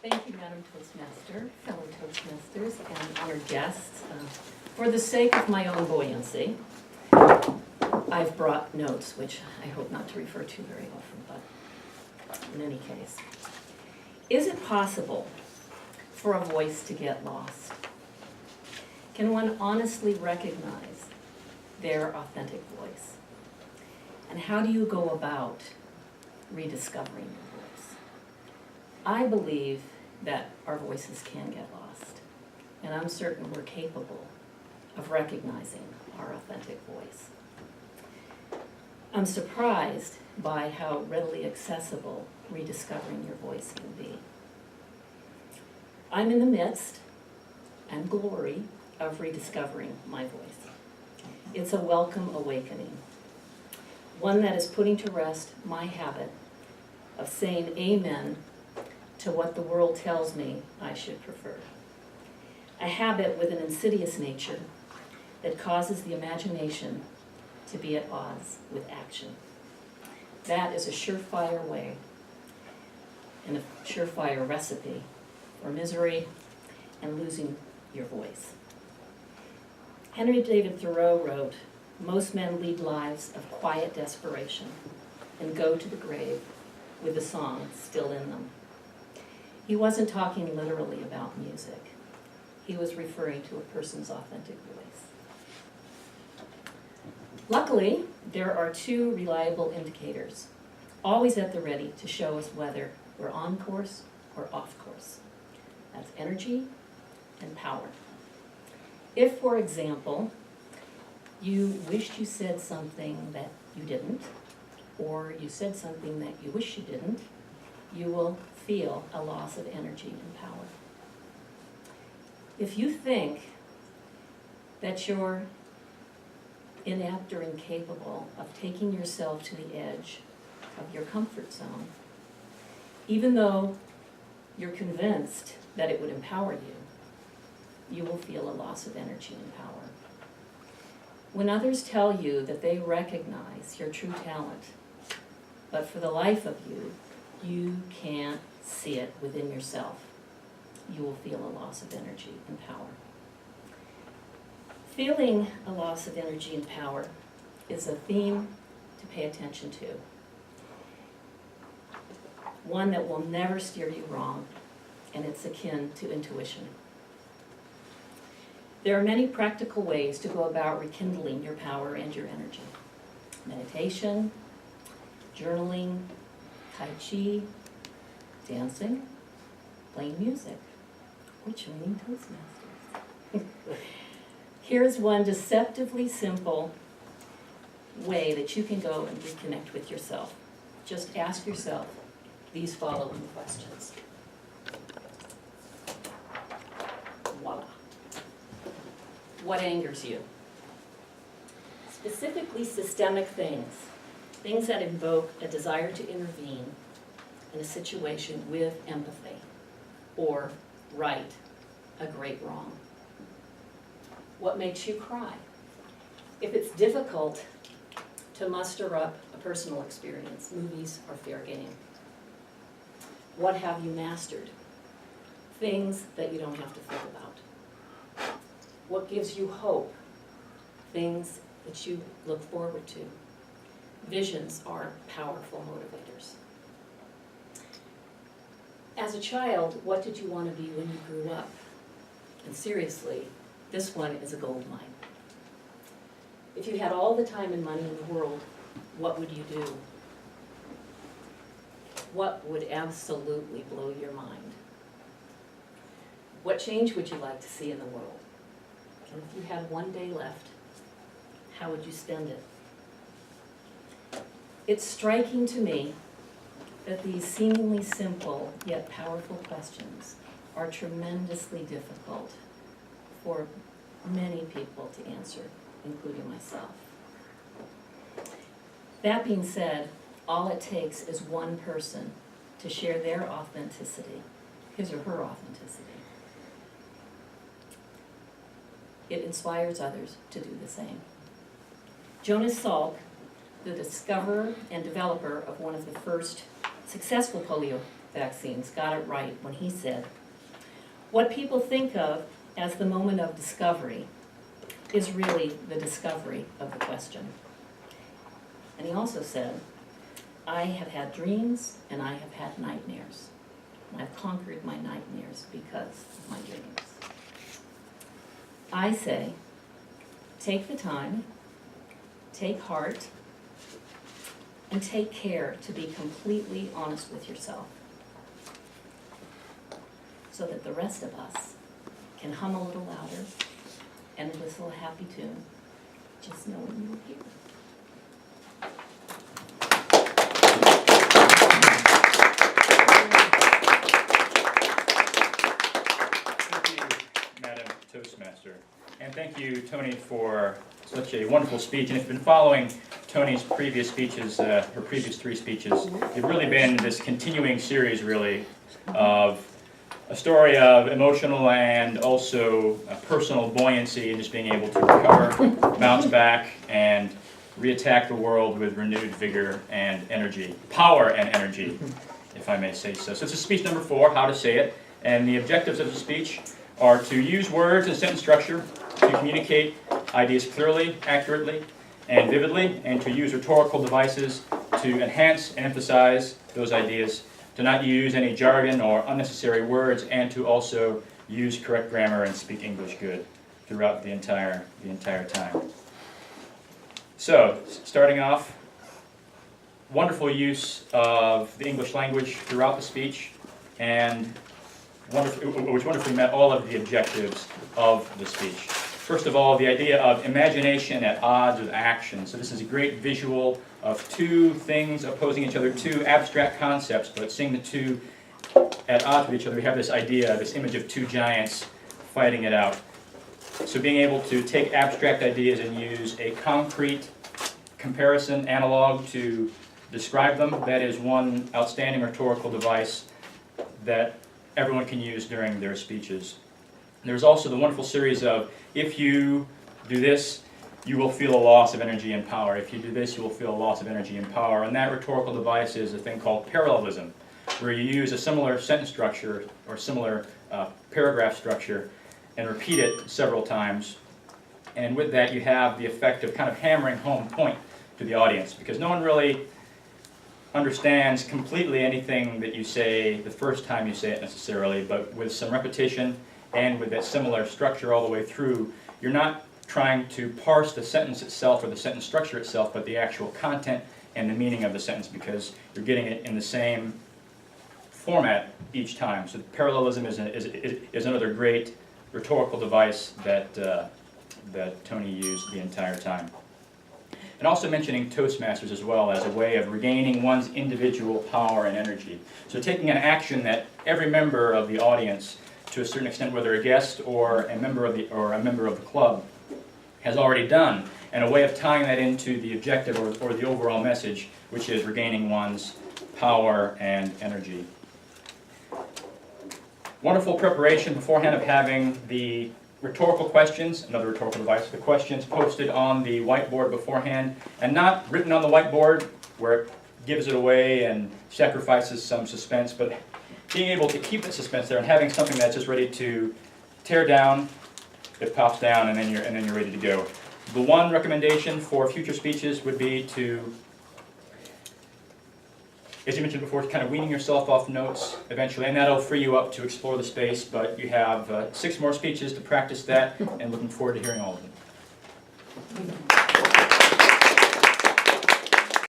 Thank you, Madam Toastmaster, fellow Toastmasters, and honored guests. For the sake of my own buoyancy, I've brought notes, which I hope not to refer to very often, but in any case. Is it possible for a voice to get lost? Can one honestly recognize their authentic voice? And how do you go about rediscovering your voice? I believe that our voices can get lost, and I'm certain we're capable of recognizing our authentic voice. I'm surprised by how readily accessible rediscovering your voice can be. I'm in the midst and glory of rediscovering my voice. It's a welcome awakening, one that is putting to rest my habit of saying amen to what the world tells me I should prefer. A habit with an insidious nature that causes the imagination to be at odds with action. That is a surefire way and a surefire recipe for misery and losing your voice. Henry David Thoreau wrote, "Most men lead lives of quiet desperation and go to the grave with a song still in them." He wasn't talking literally about music. He was referring to a person's authentic voice. Luckily, there are two reliable indicators, always at the ready to show us whether we're on course or off course. That's energy and power. If, for example, you wished you said something that you didn't, or you said something that you wish you didn't, you will feel a loss of energy and power. If you think that you're inept or incapable of taking yourself to the edge of your comfort zone, even though you're convinced that it would empower you, you will feel a loss of energy and power. When others tell you that they recognize your true talent, but for the life of you, you can't see it within yourself, you will feel a loss of energy and power. Feeling a loss of energy and power is a theme to pay attention to. One that will never steer you wrong, and it's akin to intuition. There are many practical ways to go about rekindling your power and your energy. Meditation, journaling, Tai Chi, dancing, playing music, or joining Toastmasters. Here's one deceptively simple way that you can go and reconnect with yourself. Just ask yourself these following questions. Voila. What angers you? Specifically systemic things that invoke a desire to intervene in a situation with empathy or right a great wrong. What makes you cry? If it's difficult to muster up a personal experience, movies are fair game. What have you mastered? Things that you don't have to think about. What gives you hope? Things that you look forward to. Visions are powerful motivators. As a child, what did you want to be when you grew up? And seriously, this one is a gold mine. If you had all the time and money in the world, what would you do? What would absolutely blow your mind? What change would you like to see in the world? And if you had one day left, how would you spend it? It's striking to me that these seemingly simple yet powerful questions are tremendously difficult for many people to answer, including myself. That being said, all it takes is one person to share their authenticity, his or her authenticity. It inspires others to do the same. Jonas Salk, the discoverer and developer of one of the first successful polio vaccines got it right when he said, "What people think of as the moment of discovery is really the discovery of the question." And he also said, "I have had dreams and I have had nightmares. And I've conquered my nightmares because of my dreams." I say, take the time, take heart, and take care to be completely honest with yourself, so that the rest of us can hum a little louder and whistle a happy tune, just knowing you were here. Toastmaster. And thank you, Tony, for such a wonderful speech. And if you've been following Tony's previous speeches, her previous 3 speeches, it's really been this continuing series, really, of a story of emotional and also personal buoyancy and just being able to recover, bounce back, and reattack the world with renewed vigor and energy. Power and energy, if I may say so. So this is speech number 4, how to say it. And the objectives of the speech are to use words and sentence structure to communicate ideas clearly, accurately, and vividly, and to use rhetorical devices to enhance and emphasize those ideas, to not use any jargon or unnecessary words, and to also use correct grammar and speak English good throughout the entire time. So, starting off, wonderful use of the English language throughout the speech, and which wonderfully met all of the objectives of the speech. First of all, the idea of imagination at odds with action. So this is a great visual of 2 things opposing each other, 2 abstract concepts, but seeing the 2 at odds with each other, we have this idea, this image of 2 giants fighting it out. So being able to take abstract ideas and use a concrete comparison analog to describe them, that is one outstanding rhetorical device that everyone can use during their speeches. There's also the wonderful series of, if you do this, you will feel a loss of energy and power. If you do this, you will feel a loss of energy and power. And that rhetorical device is a thing called parallelism, where you use a similar sentence structure or similar paragraph structure and repeat it several times. And with that, you have the effect of kind of hammering home point to the audience, because no one really understands completely anything that you say the first time you say it necessarily, but with some repetition and with that similar structure all the way through, you're not trying to parse the sentence itself or the sentence structure itself, but the actual content and the meaning of the sentence, because you're getting it in the same format each time. So parallelism is another great rhetorical device that Tony used the entire time. And also mentioning Toastmasters as well as a way of regaining one's individual power and energy. So taking an action that every member of the audience, to a certain extent, whether a guest or a member of the club, has already done, and a way of tying that into the objective or the overall message, which is regaining one's power and energy. Wonderful preparation beforehand of having the rhetorical questions, another rhetorical device, the questions posted on the whiteboard beforehand, and not written on the whiteboard where it gives it away and sacrifices some suspense, but being able to keep the suspense there and having something that's just ready to tear down, it pops down, and then you're ready to go. The one recommendation for future speeches would be to, as you mentioned before, kind of weaning yourself off notes eventually, and that'll free you up to explore the space, but you have 6 more speeches to practice that, and looking forward to hearing all of them.